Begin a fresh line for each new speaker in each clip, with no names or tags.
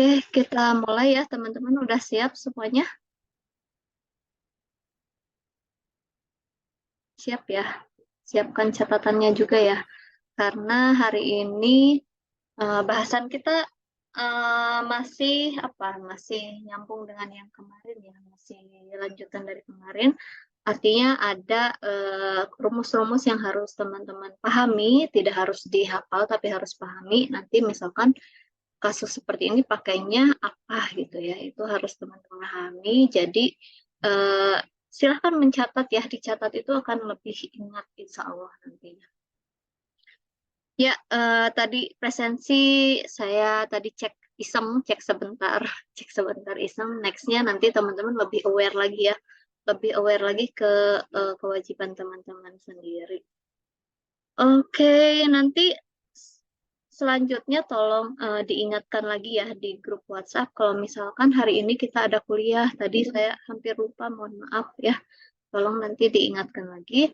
Oke, kita mulai ya teman-teman. Udah siap semuanya? Siap ya? Siapkan catatannya juga ya. Karena hari ini bahasan kita masih Masih nyambung dengan yang kemarin ya, masih lanjutan dari kemarin. Artinya ada rumus-rumus yang harus teman-teman pahami, tidak harus dihafal tapi harus pahami. Nanti misalkan kasus seperti ini pakainya apa gitu ya, itu harus teman-teman pahami. Jadi eh, silahkan mencatat ya, dicatat itu akan lebih ingat insya Allah nantinya. Ya, tadi presensi saya tadi cek sebentar, cek sebentar iseng. Nextnya nanti teman-teman lebih aware lagi ya, lebih aware lagi ke kewajiban teman-teman sendiri. Oke, nanti selanjutnya tolong diingatkan lagi ya di grup WhatsApp kalau misalkan hari ini kita ada kuliah. Tadi saya hampir lupa, mohon maaf ya. Tolong nanti diingatkan lagi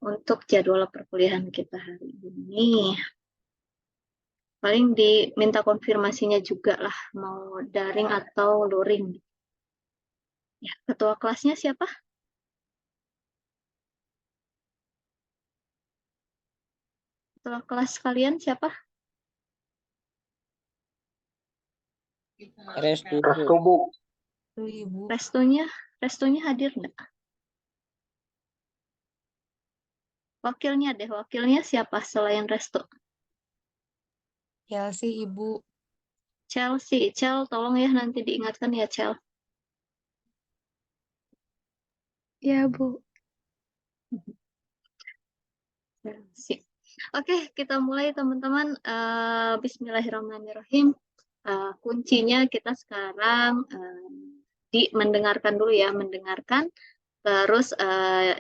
untuk jadwal perkuliahan kita hari ini. Paling diminta konfirmasinya juga lah, mau daring atau luring. Ya, ketua kelasnya siapa? Ketua kelas kalian siapa?
Restu.
Restunya hadir enggak? Wakilnya deh, wakilnya siapa selain Restu?
Chelsea, Ibu.
Chelsea, tolong ya nanti diingatkan ya Chel.
Ya, Bu.
Chelsea. Oke, kita mulai teman-teman. Bismillahirrahmanirrahim. Kuncinya kita sekarang mendengarkan dulu ya, mendengarkan. Terus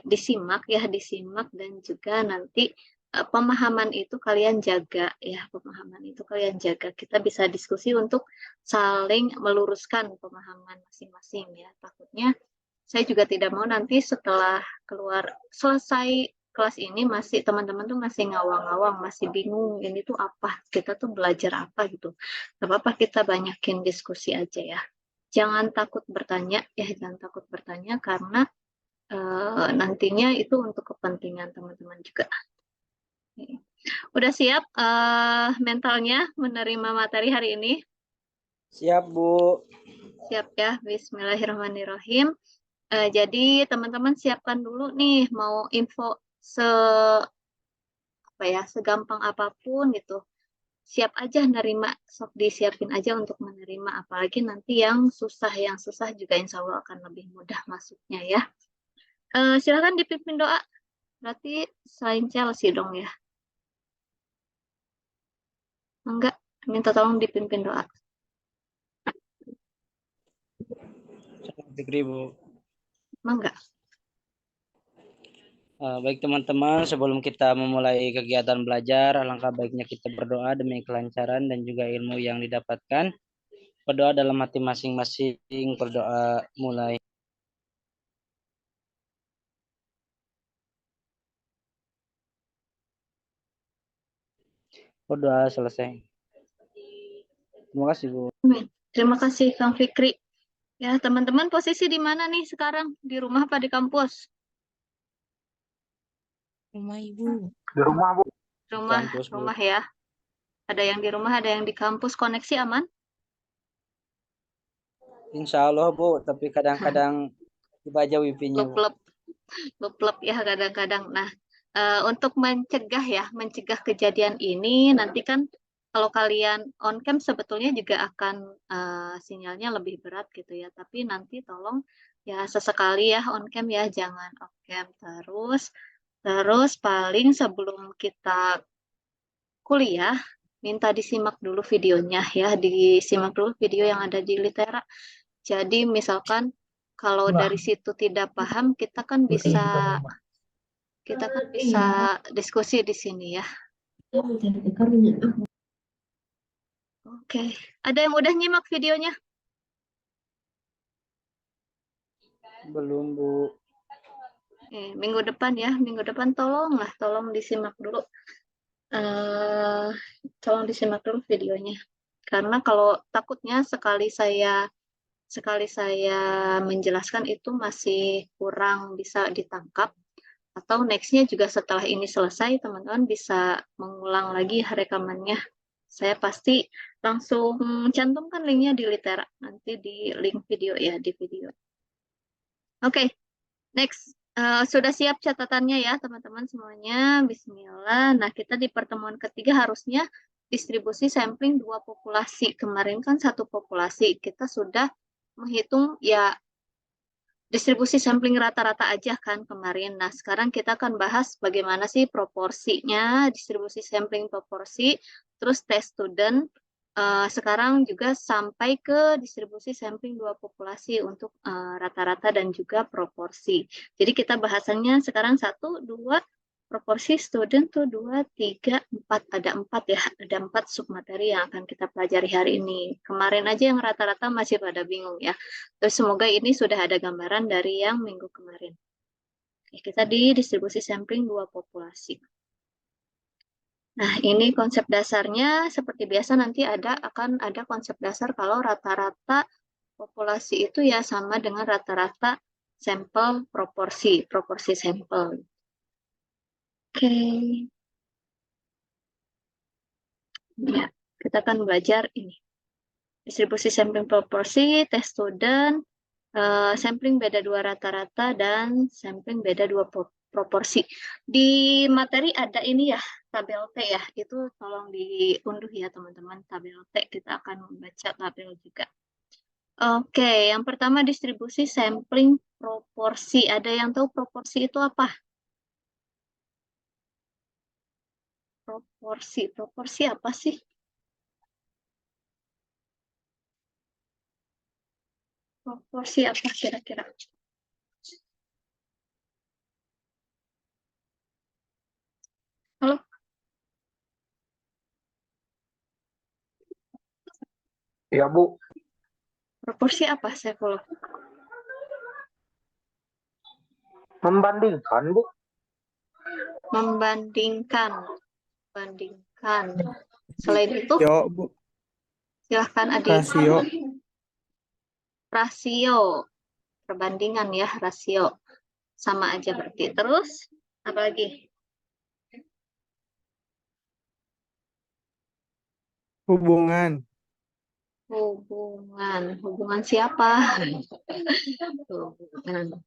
disimak ya, disimak dan juga nanti pemahaman itu kalian jaga ya, pemahaman itu kalian jaga. Kita bisa diskusi untuk saling meluruskan pemahaman masing-masing ya. Takutnya saya juga tidak mau nanti setelah selesai kelas ini masih teman-teman tuh masih ngawang-ngawang, masih bingung ini tuh apa, kita tuh belajar apa gitu. Gak apa-apa, kita banyakin diskusi aja ya. Jangan takut bertanya ya, jangan takut bertanya karena nantinya itu untuk kepentingan teman-teman juga. Udah siap mentalnya menerima materi hari ini?
Siap, Bu.
Siap ya, bismillahirrahmanirrahim. Jadi teman-teman siapkan dulu nih, mau info segampang apapun gitu. Siap aja nerima, sok disiapin aja untuk menerima. Apalagi nanti yang susah juga insya Allah akan lebih mudah masuknya ya. Silakan dipimpin doa. Berarti selain Chelsea dong ya. Enggak, minta tolong dipimpin doa.
Fikri, Bu.
Enggak.
Baik teman-teman, sebelum kita memulai kegiatan belajar, alangkah baiknya kita berdoa demi kelancaran dan juga ilmu yang didapatkan. Berdoa dalam hati masing-masing, berdoa mulai. Berdoa selesai. Terima kasih, Bu.
Terima kasih Kang Fikri. Ya, teman-teman posisi di mana nih sekarang? Di rumah apa di kampus?
Rumah, Ibu.
Di rumah, Bu.
Rumah,
Kampus, Bu.
rumah ya. Ada yang di rumah, ada yang di kampus. Koneksi aman?
Insya Allah, Bu, tapi kadang-kadang dibaca wifi-nya, Bu.
Lup-lup ya kadang-kadang. Nah, untuk mencegah kejadian ini, nanti kan kalau kalian on cam sebetulnya juga akan sinyalnya lebih berat gitu ya. Tapi nanti tolong ya sesekali ya on cam ya, jangan off cam terus. Terus paling sebelum kita kuliah, minta disimak dulu videonya ya, disimak dulu video yang ada di Litera. Jadi misalkan kalau dari situ tidak paham, kita kan bisa diskusi di sini ya. Oke, ada yang udah nyimak videonya?
Belum, Bu.
Minggu depan ya, minggu depan tolong disimak dulu. Tolong disimak dulu videonya. karena kalau takutnya sekali saya menjelaskan itu masih kurang bisa ditangkap, atau nextnya juga setelah ini selesai teman-teman bisa mengulang lagi rekamannya. Saya pasti langsung cantumkan linknya di Litera, nanti di link video ya, di video. Oke, next. Sudah siap catatannya ya teman-teman semuanya? Bismillah. Nah, kita di pertemuan ketiga harusnya distribusi sampling 2 populasi. Kemarin kan 1 populasi. Kita sudah menghitung ya distribusi sampling rata-rata aja kan kemarin. Nah, sekarang kita akan bahas bagaimana sih proporsinya, distribusi sampling proporsi, terus test student. Sekarang juga sampai ke distribusi sampling 2 populasi untuk rata-rata dan juga proporsi. Jadi kita bahasannya sekarang 1, 2, proporsi student tuh 2, 3, 4. Ada 4 ya, ada 4 submateri yang akan kita pelajari hari ini. Kemarin aja yang rata-rata masih pada bingung ya. Terus semoga ini sudah ada gambaran dari yang minggu kemarin. Oke, kita di distribusi sampling 2 populasi. Nah, ini konsep dasarnya seperti biasa nanti akan ada konsep dasar kalau rata-rata populasi itu ya sama dengan rata-rata sampel proporsi sampel. Oke. Ya, kita akan belajar ini. Distribusi sampling proporsi, test student, sampling beda 2 rata-rata, dan sampling beda 2 proporsi. Di materi ada ini ya, tabel T ya, itu tolong diunduh ya teman-teman, tabel T, kita akan membaca tabel juga. Oke, yang pertama distribusi sampling proporsi. Ada yang tahu proporsi itu apa? Proporsi apa sih? Proporsi apa kira-kira? Halo?
Ya, Bu.
Proporsi apa, Saifullah?
Membandingkan, Bu.
Membandingkan. Selain itu,
Yo, Bu.
silahkan Adi.
Rasio.
Rasio. Perbandingan ya, rasio. Sama aja berarti. Terus, apa lagi?
Hubungan.
Hubungan siapa? Hubungan.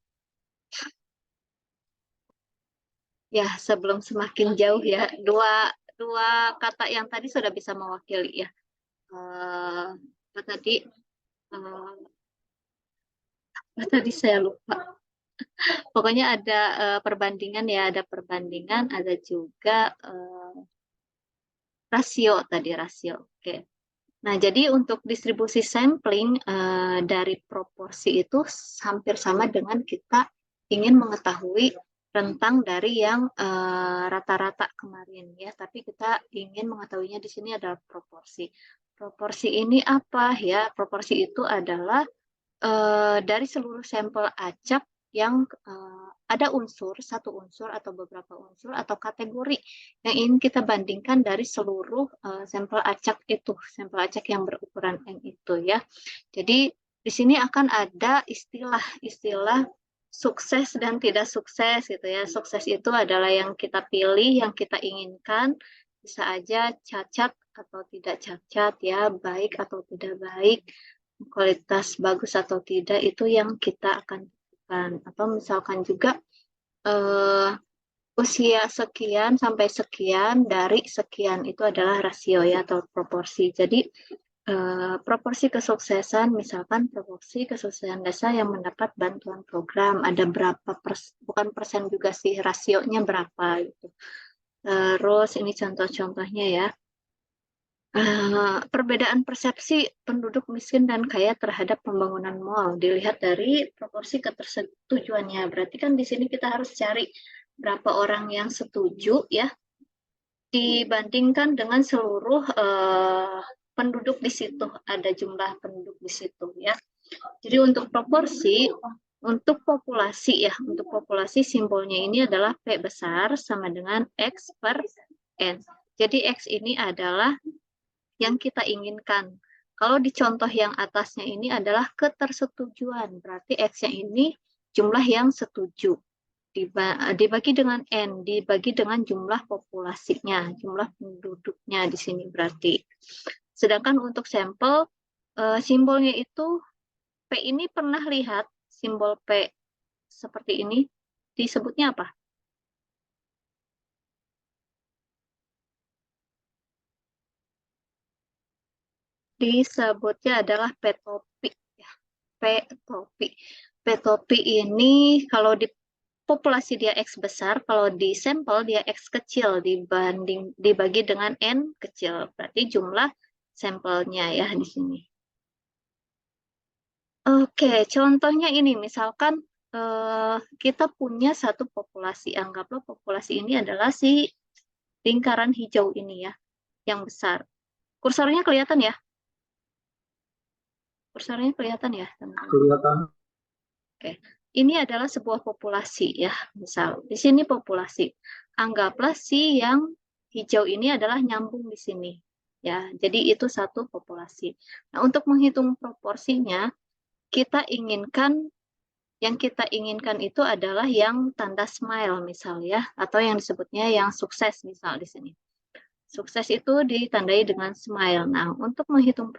Ya, sebelum semakin jauh ya, dua kata yang tadi sudah bisa mewakili ya. Apa tadi? Apa tadi saya lupa. Pokoknya ada perbandingan ya, ada perbandingan, ada juga rasio tadi, rasio. Oke. Nah, jadi untuk distribusi sampling dari proporsi itu hampir sama dengan kita ingin mengetahui rentang dari yang rata-rata kemarin ya, tapi kita ingin mengetahuinya di sini adalah proporsi. Proporsi ini apa ya? Proporsi itu adalah dari seluruh sampel acak yang ada satu unsur atau beberapa unsur atau kategori yang ingin kita bandingkan dari seluruh sampel acak itu, sampel acak yang berukuran N itu ya. Jadi di sini akan ada istilah sukses dan tidak sukses gitu ya. Sukses itu adalah yang kita pilih, yang kita inginkan, bisa aja cacat atau tidak cacat ya, baik atau tidak baik, kualitas bagus atau tidak itu yang kita akan tentukan. Atau misalkan juga usia sekian sampai sekian dari sekian itu adalah rasio ya atau proporsi. Jadi proporsi kesuksesan, misalkan proporsi kesuksesan desa yang mendapat bantuan program ada berapa bukan persen juga sih, rasionya berapa gitu. Terus ini contoh-contohnya ya. Perbedaan persepsi penduduk miskin dan kaya terhadap pembangunan mal dilihat dari proporsi ketersetujuannya. Berarti kan di sini kita harus cari berapa orang yang setuju ya dibandingkan dengan seluruh penduduk di situ, ada jumlah penduduk di situ ya. Jadi untuk proporsi, untuk populasi ya, untuk populasi simbolnya ini adalah P besar sama dengan X per N. Jadi X ini adalah yang kita inginkan. Kalau di contoh yang atasnya ini adalah ketersetujuan, berarti X-nya ini jumlah yang setuju. Dibagi dengan N, dibagi dengan jumlah populasinya, jumlah penduduknya di sini berarti. Sedangkan untuk sampel, simbolnya itu, P ini pernah lihat simbol P seperti ini, disebutnya apa? Disebutnya adalah P-topi. Ya. P-topi. P-topi ini kalau di populasi dia X besar, kalau di sampel dia X kecil dibagi dengan N kecil. Berarti jumlah sampelnya ya di sini. Oke, contohnya ini misalkan kita punya satu populasi. Anggaplah populasi ini adalah si lingkaran hijau ini ya, yang besar. Kursornya kelihatan ya? Kursornya kelihatan ya, teman-teman?
Kelihatan.
Oke. Ini adalah sebuah populasi ya, misal di sini populasi. Anggaplah si yang hijau ini adalah nyambung di sini ya. Jadi itu satu populasi. Nah, untuk menghitung proporsinya, yang kita inginkan itu adalah yang tanda smile misal ya, atau yang disebutnya yang sukses misal di sini. Sukses itu ditandai dengan smile. Nah, untuk menghitung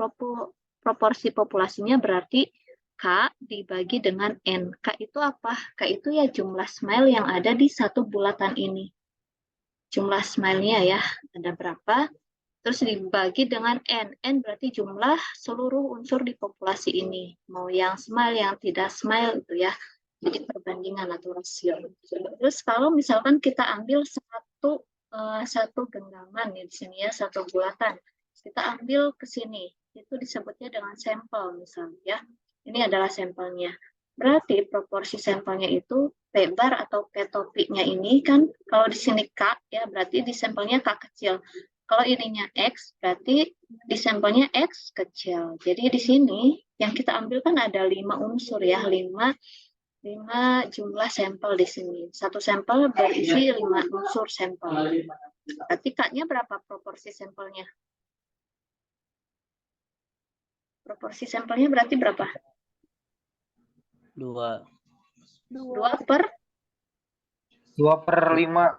proporsi populasinya berarti K dibagi dengan N. K itu apa? K itu ya jumlah smile yang ada di satu bulatan ini. Jumlah smile-nya ya, ada berapa? Terus dibagi dengan N. N berarti jumlah seluruh unsur di populasi ini. Mau yang smile, yang tidak smile itu ya. Jadi perbandingan atau rasio. Terus kalau misalkan kita ambil satu genggaman ya di sini ya, satu bulatan. Kita ambil ke sini, itu disebutnya dengan sampel misalnya ya. Ini adalah sampelnya. Berarti proporsi sampelnya itu P bar atau P topinya ini kan kalau di sini K ya berarti di sampelnya K kecil. Kalau ininya X berarti di sampelnya X kecil. Jadi di sini yang kita ambil kan ada 5 unsur ya, 5 jumlah sampel di sini. Satu sampel berisi 5 unsur sampel. Berarti K-nya berapa proporsi sampelnya? Proporsi sampelnya berarti berapa?
2.
2 per?
2/5.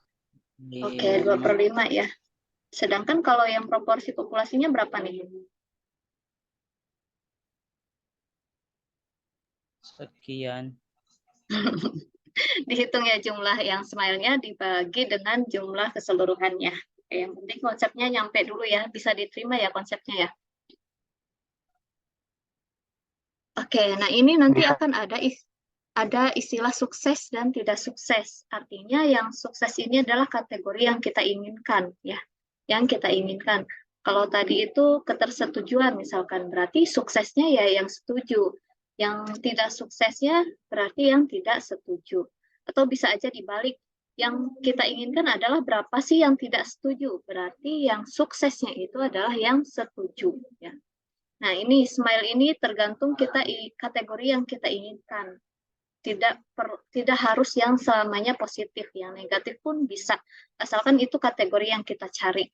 Oke, 2/5 ya. Sedangkan kalau yang proporsi populasinya berapa nih?
Sekian.
Dihitung ya jumlah yang smile-nya dibagi dengan jumlah keseluruhannya. Yang penting konsepnya nyampe dulu ya, bisa diterima ya konsepnya ya. Oke, nah ini nanti akan ada istilah sukses dan tidak sukses. Artinya yang sukses ini adalah kategori yang kita inginkan ya, yang kita inginkan. Kalau tadi itu ketersetujuan misalkan, berarti suksesnya ya yang setuju. Yang tidak suksesnya berarti yang tidak setuju. Atau bisa aja dibalik, yang kita inginkan adalah berapa sih yang tidak setuju, berarti yang suksesnya itu adalah yang setuju ya. Nah, ini smile ini tergantung kategori yang kita inginkan. Tidak harus yang selamanya positif, yang negatif pun bisa. Asalkan itu kategori yang kita cari.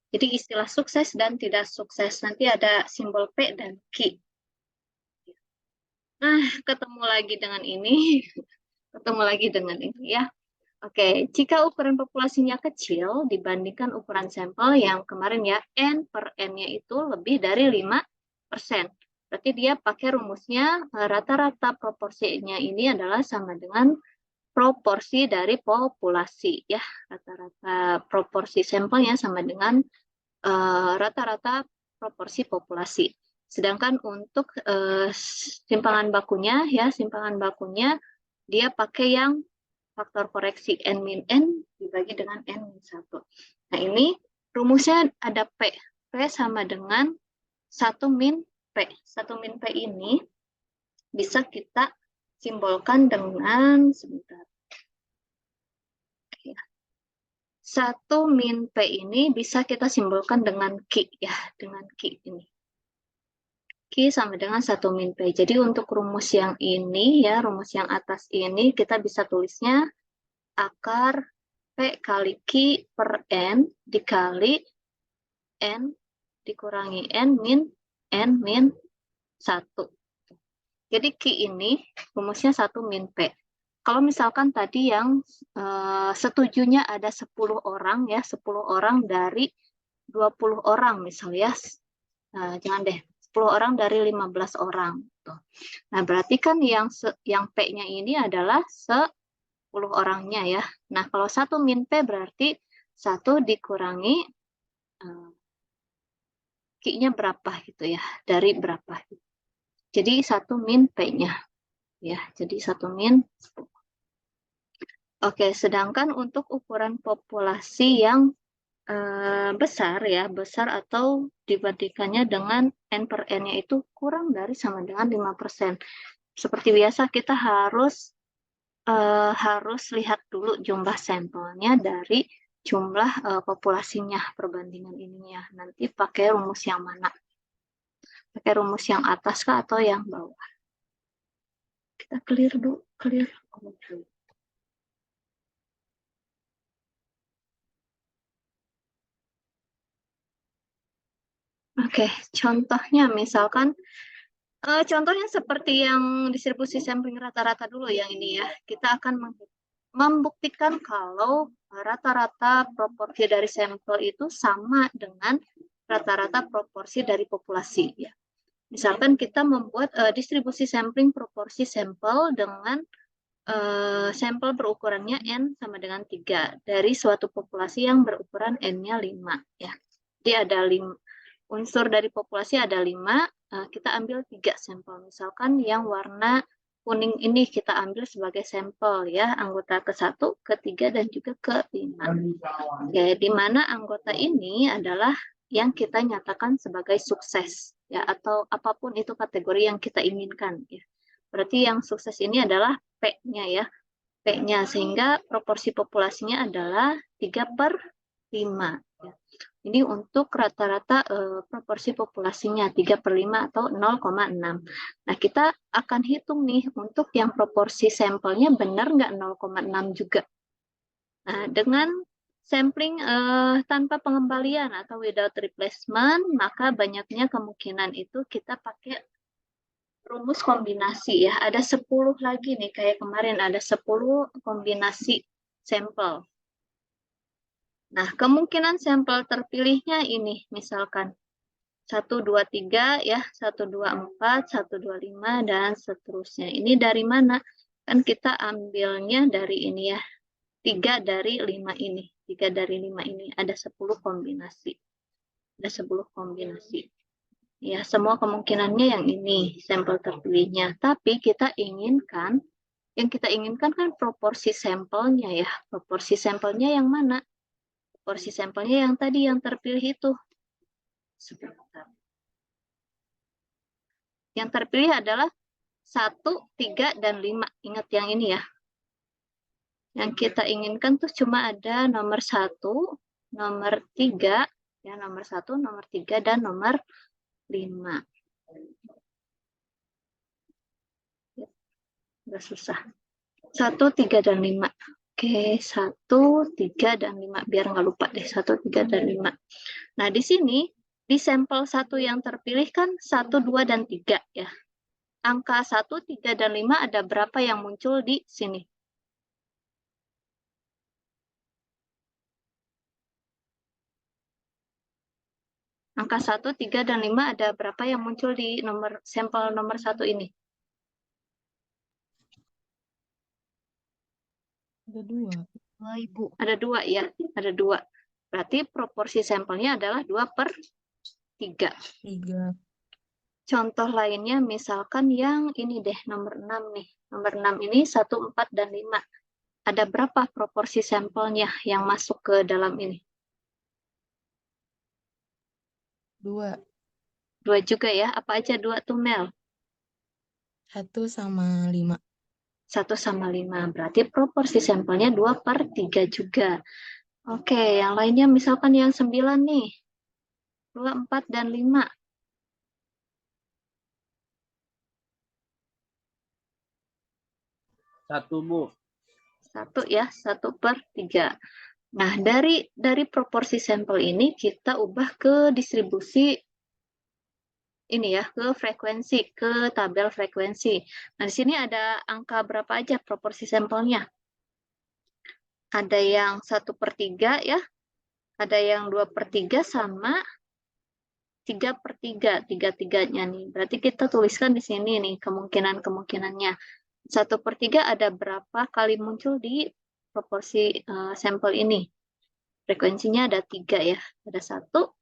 Jadi istilah sukses dan tidak sukses. Nanti ada simbol P dan Q. Nah, ketemu lagi dengan ini. Ketemu lagi dengan ini ya. Oke, jika ukuran populasinya kecil dibandingkan ukuran sampel yang kemarin ya, N per N-nya itu lebih dari 5%. Berarti dia pakai rumusnya rata-rata proporsinya ini adalah sama dengan proporsi dari populasi ya. Rata-rata proporsi sampelnya sama dengan rata-rata proporsi populasi. Sedangkan untuk simpangan bakunya ya, simpangan bakunya dia pakai yang faktor koreksi N-N dibagi dengan N-1. Nah, ini rumusnya ada P. P sama dengan 1 min P. 1 min P ini bisa kita simbolkan dengan, sebentar. 1 min P ini bisa kita simbolkan dengan Q ya, dengan Q ini. Q sama dengan 1 min P. Jadi untuk rumus yang ini ya, rumus yang atas ini kita bisa tulisnya akar P kali Q per N dikali N dikurangi N min 1. Jadi Q ini rumusnya 1 min P. Kalau misalkan tadi yang setujunya ada 10 orang ya, 10 orang dari 20 orang misalnya. Jangan deh, 10 orang dari 15 orang. Tuh. Nah, berarti kan yang P-nya ini adalah 10 orangnya ya. Nah, kalau 1 min P berarti 1 dikurangi Q-nya berapa gitu ya, dari berapa. Jadi 1 min P-nya. Ya, jadi 1 min. Oke, sedangkan untuk ukuran populasi yang besar ya, besar atau dibandingkannya dengan N per N-nya itu kurang dari sama dengan 5%. Seperti biasa kita harus lihat dulu jumlah sampelnya dari jumlah populasinya, perbandingan ininya. Nanti pakai rumus yang mana? Pakai rumus yang atas kah atau yang bawah? Kita clear dulu, clear. Oke, contohnya misalkan contohnya seperti yang distribusi sampling rata-rata dulu yang ini ya. Kita akan membuktikan kalau rata-rata proporsi dari sampel itu sama dengan rata-rata proporsi dari populasi ya. Misalkan kita membuat distribusi sampling proporsi sampel dengan sampel berukurannya N sama dengan 3 dari suatu populasi yang berukuran N-nya 5 ya. Jadi ada 5 unsur dari populasi ada 5, kita ambil 3 sampel. Misalkan yang warna kuning ini kita ambil sebagai sampel ya, anggota ke-1, ke-3 dan juga ke-5. Ya, di mana anggota ini adalah yang kita nyatakan sebagai sukses ya, atau apapun itu kategori yang kita inginkan ya. Berarti yang sukses ini adalah P-nya ya. P-nya sehingga proporsi populasinya adalah 3/5 ya. Ini untuk rata-rata proporsi populasinya 3/5 atau 0,6. Nah, kita akan hitung nih untuk yang proporsi sampelnya benar nggak 0,6 juga. Nah, dengan sampling tanpa pengembalian atau without replacement, maka banyaknya kemungkinan itu kita pakai rumus kombinasi ya. Ada 10 lagi nih, kayak kemarin ada 10 kombinasi sampel. Nah, kemungkinan sampel terpilihnya ini, misalkan 1, 2, 3, ya, 1, 2, 4, 1, 2, 5, dan seterusnya. Ini dari mana? Kan kita ambilnya dari ini ya, 3 dari 5 ini. 3 dari 5 ini, ada 10 kombinasi. Ada 10 kombinasi. Ya, semua kemungkinannya yang ini, sampel terpilihnya. Tapi kita inginkan, yang kita inginkan kan proporsi sampelnya ya. Proporsi sampelnya yang mana? Porsi sampelnya yang tadi yang terpilih itu. Sebentar. Yang terpilih adalah 1, 3, dan 5. Ingat yang ini ya. Yang kita inginkan tuh cuma ada nomor 1, nomor 3, ya, nomor 1, nomor 3, dan nomor 5. Ya, udah susah. 1, 3, dan 5. Oke, 1, 3, dan 5. Biar nggak lupa deh, 1, 3, dan 5. Nah, di sini, di sampel 1 yang terpilih kan 1, 2, dan 3 ya. Angka 1, 3, dan 5 ada berapa yang muncul di sini? Angka 1, 3, dan 5 ada berapa yang muncul di sampel nomor 1 ini?
Ada 2.
Ibu. Ada 2 ya, ada 2. Berarti proporsi sampelnya adalah 2/3.
3.
Contoh lainnya misalkan yang ini deh, nomor 6 nih. Nomor 6 ini 1, 4, dan 5. Ada berapa proporsi sampelnya yang masuk ke dalam ini?
2.
2 juga ya. Apa aja 2 tuh, Mel?
1 sama 5.
1 sama 5. Berarti proporsi sampelnya 2/3 juga. Oke, yang lainnya misalkan yang 9 nih. 2, 4, dan 5.
1, Bu.
1 ya, 1/3. Nah, dari proporsi sampel ini kita ubah ke distribusi ini ya, ke frekuensi, ke tabel frekuensi. Nah, di sini ada angka berapa aja proporsi sampelnya. Ada yang 1/3 ya, ada yang 2/3 sama 3/3, tiga-tiganya nih. Berarti kita tuliskan di sini nih kemungkinan-kemungkinannya. 1/3 ada berapa kali muncul di proporsi sampel ini. Frekuensinya ada 3 ya, ada 1,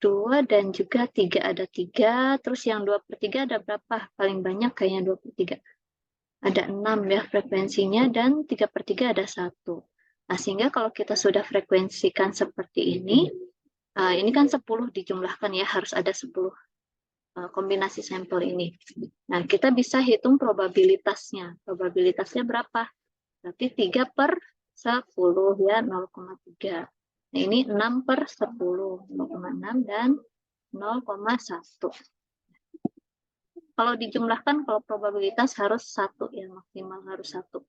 2, dan juga 3. Ada 3, terus yang 2/3 ada berapa? Paling banyak kayaknya 2/3. Ada 6 ya frekuensinya, dan 3/3 ada 1. Nah, sehingga kalau kita sudah frekuensikan seperti ini kan 10 dijumlahkan ya, harus ada 10 kombinasi sampel ini. Nah, kita bisa hitung probabilitasnya. Probabilitasnya berapa? Berarti 3/10 ya, 0,3. Nah, ini 6/10, 0,6 dan 0,1. Kalau dijumlahkan, kalau probabilitas harus 1 ya, maksimal harus 1.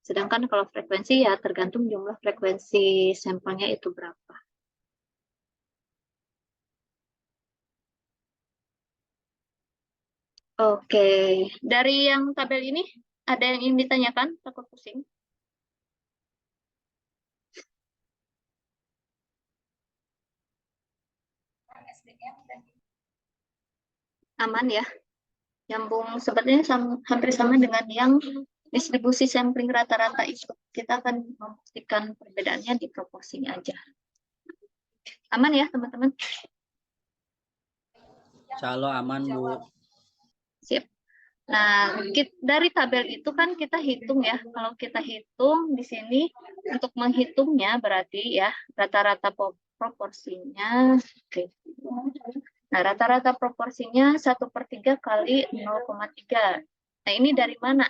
Sedangkan kalau frekuensi ya tergantung jumlah frekuensi sampelnya itu berapa. Oke, dari yang tabel ini ada yang ingin ditanyakan? Takut pusing? Aman ya? Nyambung, sepertinya hampir sama dengan yang distribusi sampling rata-rata itu. Kita akan membuktikan perbedaannya di proporsinya aja. Aman ya, teman-teman?
Insya aman, Bu.
Sip. Nah, dari tabel itu kan kita hitung ya. Kalau kita hitung di sini, untuk menghitungnya berarti ya, rata-rata proporsinya. Oke. Nah, rata-rata proporsinya 1/3 kali 0,3. Nah, ini dari mana?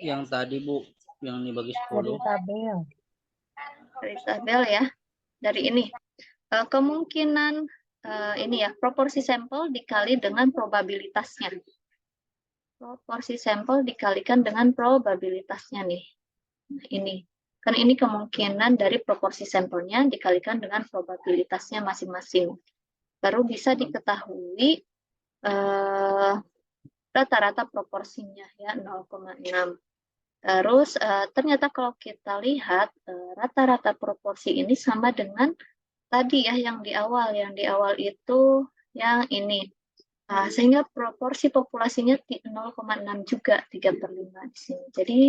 Yang tadi, Bu, yang dibagi
Dari
10.
tabel.
Dari tabel ya. Dari ini. Kemungkinan ini ya, proporsi sampel dikali dengan probabilitasnya. Proporsi sampel dikalikan dengan probabilitasnya nih. Nah, ini. Kan ini kemungkinan dari proporsi sampelnya dikalikan dengan probabilitasnya masing-masing. Baru bisa diketahui rata-rata proporsinya ya, 0,6. Terus ternyata kalau kita lihat rata-rata proporsi ini sama dengan tadi ya yang di awal itu yang ini. Sehingga proporsi populasinya 0,6 juga, 3/5 di sini. Jadi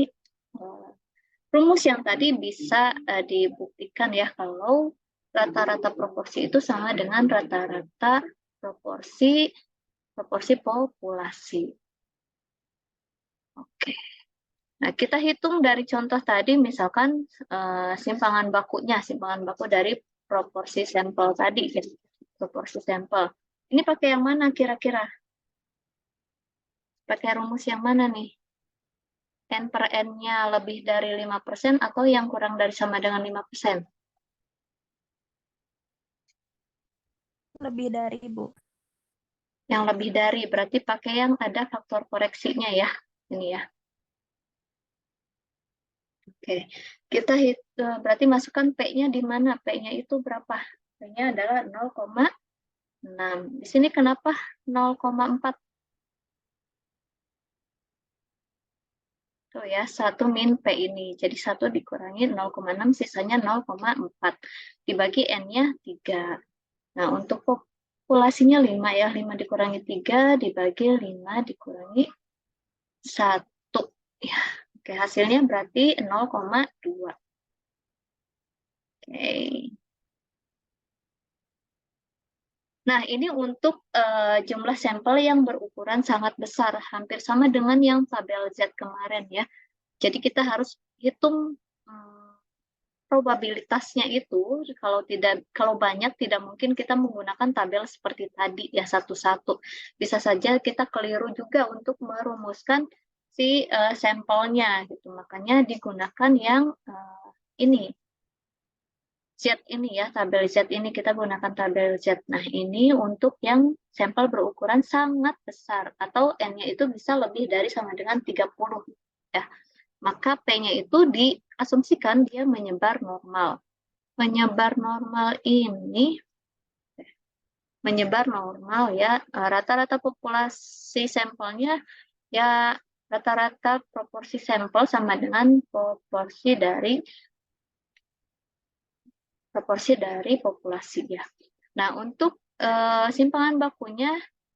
rumus yang tadi bisa dibuktikan ya kalau rata-rata proporsi itu sama dengan rata-rata proporsi populasi. Oke. Nah, kita hitung dari contoh tadi, misalkan simpangan bakunya, simpangan baku dari proporsi sampel tadi, proporsi sampel. Ini pakai yang mana kira-kira? Pakai rumus yang mana nih? N/N-nya lebih dari 5% atau yang kurang dari sama dengan 5%?
Lebih dari, Bu.
Yang lebih dari, berarti pakai yang ada faktor koreksinya ya. Ini ya. Oke, kita berarti masukkan P-nya di mana? P-nya itu berapa? P-nya adalah 0,6. Di sini kenapa 0,4? Tuh ya, 1 min P ini. Jadi 1 dikurangi 0,6, sisanya 0,4. Dibagi N-nya 3. Nah, untuk populasinya 5 ya. 5 dikurangi 3, dibagi 5 dikurangi 1. Ya. Oke, hasilnya berarti 0,2. Oke. Nah, ini untuk jumlah sampel yang berukuran sangat besar, hampir sama dengan yang tabel Z kemarin ya. Jadi kita harus hitung probabilitasnya itu. Kalau banyak tidak mungkin kita menggunakan tabel seperti tadi ya satu-satu. Bisa saja kita keliru juga untuk merumuskan si sampelnya gitu. Makanya digunakan yang ini. Z ini ya, tabel Z ini kita gunakan tabel Z. Nah, ini untuk yang sampel berukuran sangat besar atau N-nya itu bisa lebih dari sama dengan 30 ya. maka P-nya itu diasumsikan dia menyebar normal. Menyebar normal ini, ya, rata-rata populasi sampelnya, ya rata-rata proporsi sampel sama dengan proporsi dari populasi ya. Nah, untuk simpangan bakunya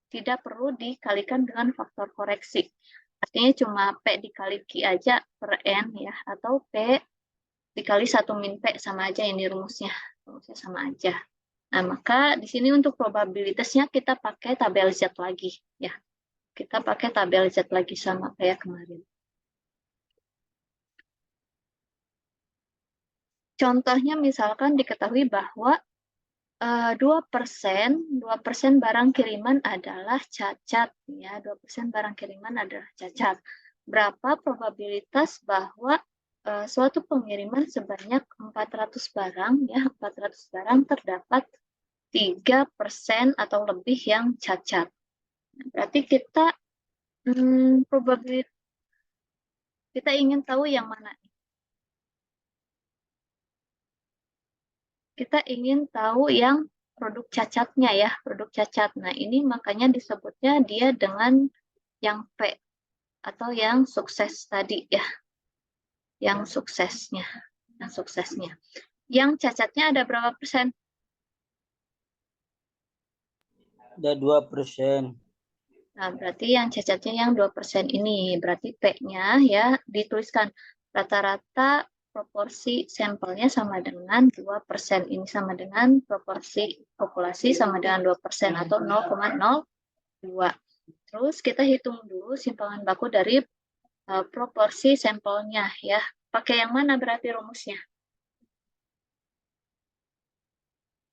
tidak perlu dikalikan dengan faktor koreksi. Artinya cuma P dikali Q aja per N ya, atau P dikali 1 min P sama aja ini rumusnya. Rumusnya sama aja. Nah, maka di sini untuk probabilitasnya kita pakai tabel Z lagi ya. Kita pakai tabel Z lagi sama kayak kemarin. Contohnya misalkan diketahui bahwa 2% barang kiriman adalah cacat ya, 2% barang kiriman adalah cacat. Berapa probabilitas bahwa suatu pengiriman sebanyak 400 barang ya, 400 barang terdapat 3% atau lebih yang cacat. Berarti kita probabilitas kita ingin tahu yang mana? Kita ingin tahu yang produk cacatnya ya, produk cacat. Nah, ini makanya disebutnya dia dengan yang P atau yang sukses tadi ya. Yang suksesnya. Yang cacatnya ada berapa persen?
Ada 2%.
Nah, berarti yang cacatnya yang 2% ini. Berarti P-nya ya dituliskan rata-rata proporsi sampelnya sama dengan 2%. Ini sama dengan proporsi populasi sama dengan 2% atau 0,02. Terus kita hitung dulu simpangan baku dari proporsi sampelnya ya. Pakai yang mana berarti rumusnya?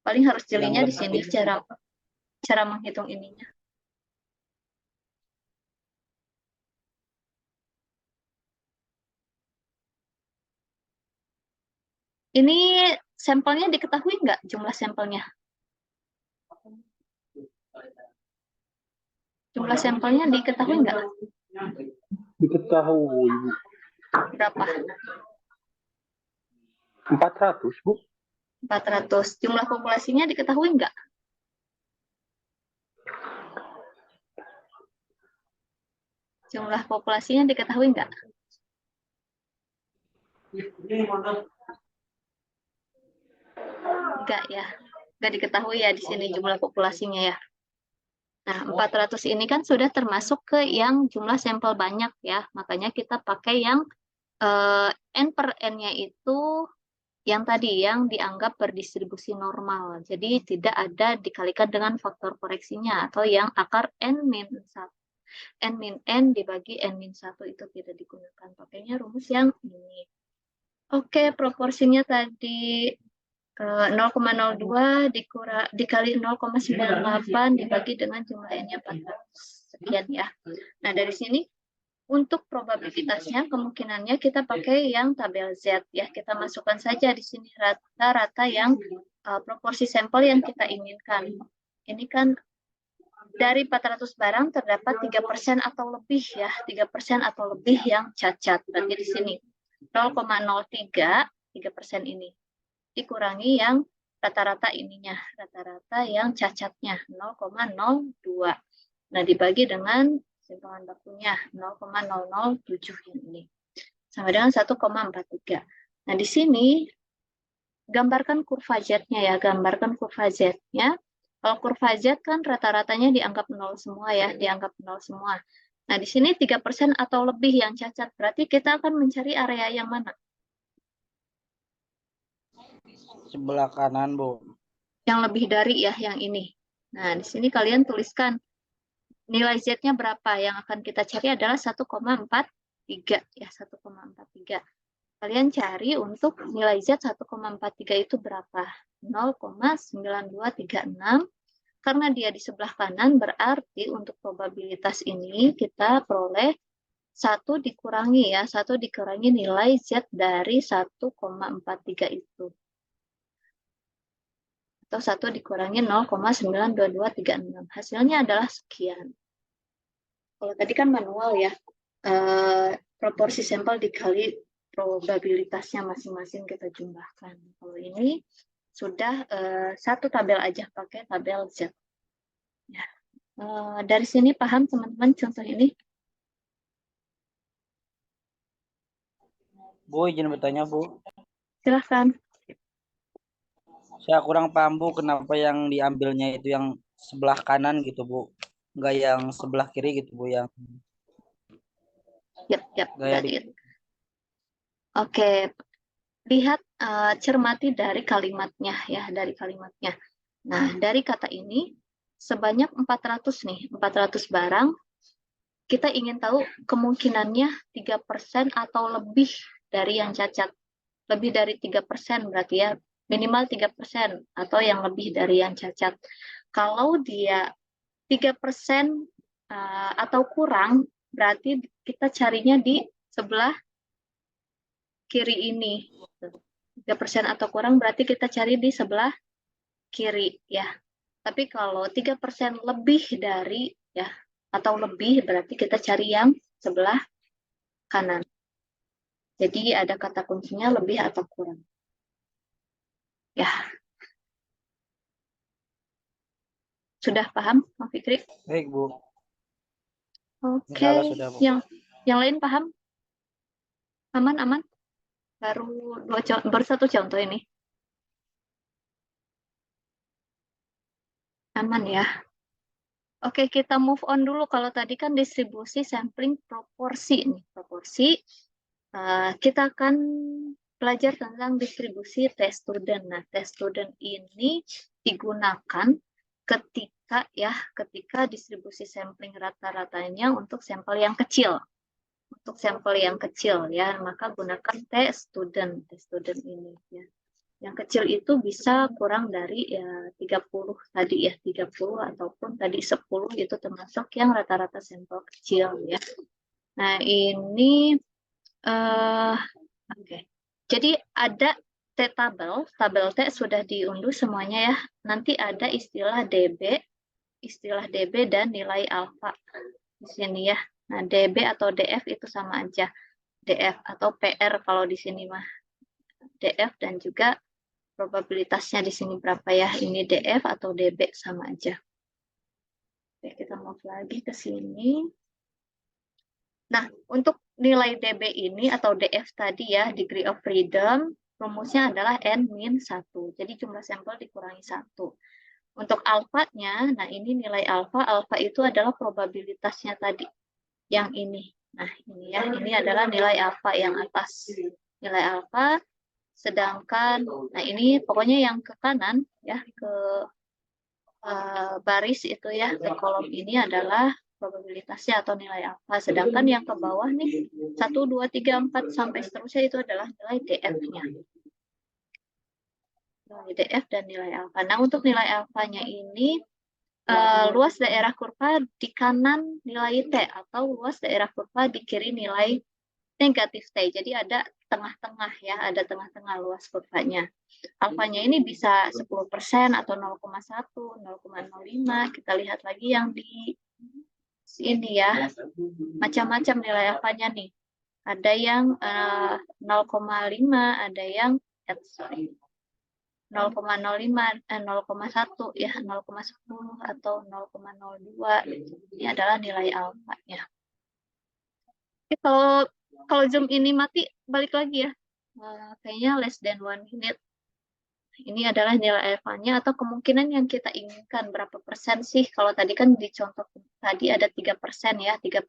Paling harus jelinya di sini cara menghitung ininya. Ini sampelnya diketahui nggak jumlah sampelnya? Jumlah sampelnya diketahui nggak?
Diketahui, Bu.
Berapa?
400, Bu.
400. Jumlah populasinya diketahui nggak? Jumlah populasinya diketahui nggak? Enggak ya. Enggak diketahui ya di sini jumlah populasinya ya. Nah, 400 ini kan sudah termasuk ke yang jumlah sampel banyak ya. Makanya kita pakai yang N per N-nya itu yang tadi yang dianggap berdistribusi normal. Jadi tidak ada dikalikan dengan faktor koreksinya atau yang akar N-1. N-N dibagi N-1 itu tidak digunakan. Pakainya rumus yang ini. Oke, proporsinya tadi 0,02 dikali 0,98 dibagi dengan jumlah N-nya 400. Sekian ya. Nah, dari sini untuk probabilitasnya kemungkinannya kita pakai yang tabel Z ya. Kita masukkan saja di sini rata-rata yang proporsi sampel yang kita inginkan. Ini kan dari 400 barang terdapat 3% atau lebih ya. 3% atau lebih yang cacat. Berarti di sini 0,03 3% ini dikurangi yang rata-rata ininya, rata-rata yang cacatnya 0,02. Nah, dibagi dengan simpangan bakunya 0,007 ini. Sama dengan 1,43. Nah, di sini gambarkan kurva Z-nya ya, gambarkan kurva Z-nya. Kalau kurva Z kan rata-ratanya dianggap 0 semua ya, dianggap 0 semua. Nah, di sini 3% atau lebih yang cacat. Berarti kita akan mencari area yang mana?
Sebelah kanan, Bu.
Yang lebih dari ya, yang ini. Nah, di sini kalian tuliskan nilai Z-nya berapa. Yang akan kita cari adalah 1,43 ya, 1,43. Kalian cari untuk nilai Z 1,43 itu berapa? 0,9236. Karena dia di sebelah kanan, berarti untuk probabilitas ini kita peroleh 1 dikurangi ya, 1 dikurangi nilai Z dari 1,43 itu. Atau 1 dikurangi 0,92236. Hasilnya adalah sekian. Kalau tadi kan manual ya. proporsi sampel dikali probabilitasnya masing-masing kita jumlahkan. Kalau ini sudah satu tabel aja pakai tabel Z. Ya. Dari sini paham teman-teman contoh ini?
Bu, izin bertanya, Bu.
Silahkan.
Saya kurang paham, Bu, kenapa yang diambilnya itu yang sebelah kanan gitu, Bu. Enggak yang sebelah kiri gitu, Bu, yang
Yap,
gaya
got it. Oke, lihat cermati dari kalimatnya ya, dari kalimatnya. Nah, dari kata ini sebanyak 400 nih, 400 barang. Kita ingin tahu kemungkinannya 3% atau lebih dari yang cacat. Lebih dari 3% berarti ya, minimal 3% atau yang lebih dari yang cacat. Kalau dia 3% atau kurang, berarti kita carinya di sebelah kiri ini. 3% atau kurang berarti kita cari di sebelah kiri ya. Tapi kalau 3% lebih dari ya atau lebih berarti kita cari yang sebelah kanan. Jadi ada kata kuncinya lebih atau kurang. Ya. Sudah paham, Bang Fikri?
baik, Bu.
Oke.
Insya Allah sudah, Bu.
Yang lain paham? Aman? Baru satu contoh ini. Aman ya. Oke, kita move on dulu. Kalau tadi kan distribusi, sampling, proporsi nih, proporsi. Kita akan belajar tentang distribusi test student. Nah, test student ini digunakan ketika distribusi sampling rata-ratanya untuk sampel yang kecil. Untuk sampel yang kecil ya, maka gunakan test student ini ya. Yang kecil itu bisa kurang dari ya 30 tadi ya, 30 ataupun tadi 10 itu termasuk yang rata-rata sampel kecil ya. Nah, ini oke. Jadi ada tabel T sudah diunduh semuanya ya. Nanti ada istilah DB dan nilai alfa di sini ya. Nah, DB atau DF itu sama aja. DF atau PR kalau di sini mah. DF dan juga probabilitasnya di sini berapa ya? Ini DF atau DB sama aja. Oke, kita move lagi ke sini. Nah, untuk nilai DB ini atau DF tadi ya, degree of freedom, rumusnya adalah N-1. Jadi jumlah sampel dikurangi 1. Untuk alfanya, nah ini nilai alfa itu adalah probabilitasnya tadi. Yang ini. Nah, ini ya, ini adalah nilai alfa yang atas. Nilai alfa, sedangkan, nah ini pokoknya yang ke kanan, ya, ke baris itu ya, ke kolom ini adalah probabilitasnya atau nilai alfa. Sedangkan yang ke bawah nih, 1, 2, 3, 4, sampai seterusnya itu adalah nilai DF-nya. Nilai DF dan nilai alfa. Nah, untuk nilai alfanya ini, luas daerah kurva di kanan nilai T, atau luas daerah kurva di kiri nilai negatif T. Jadi ada tengah-tengah ya, ada tengah-tengah luas kurvanya. Alfanya ini bisa 10% atau 0,1, 0,05. Kita lihat lagi yang di sini ya. Macam-macam nilai alfanya nih. Ada yang 0,5, ada yang 0,05, 0,1 ya, 0,10 atau 0,02. Ini adalah nilai alfanya. Oke, kalau Zoom ini mati, balik lagi ya. Kayaknya less than 1 minute. Ini adalah nilai alfanya atau kemungkinan yang kita inginkan. Berapa persen sih? Kalau tadi kan di contoh tadi ada 3% ya. 3%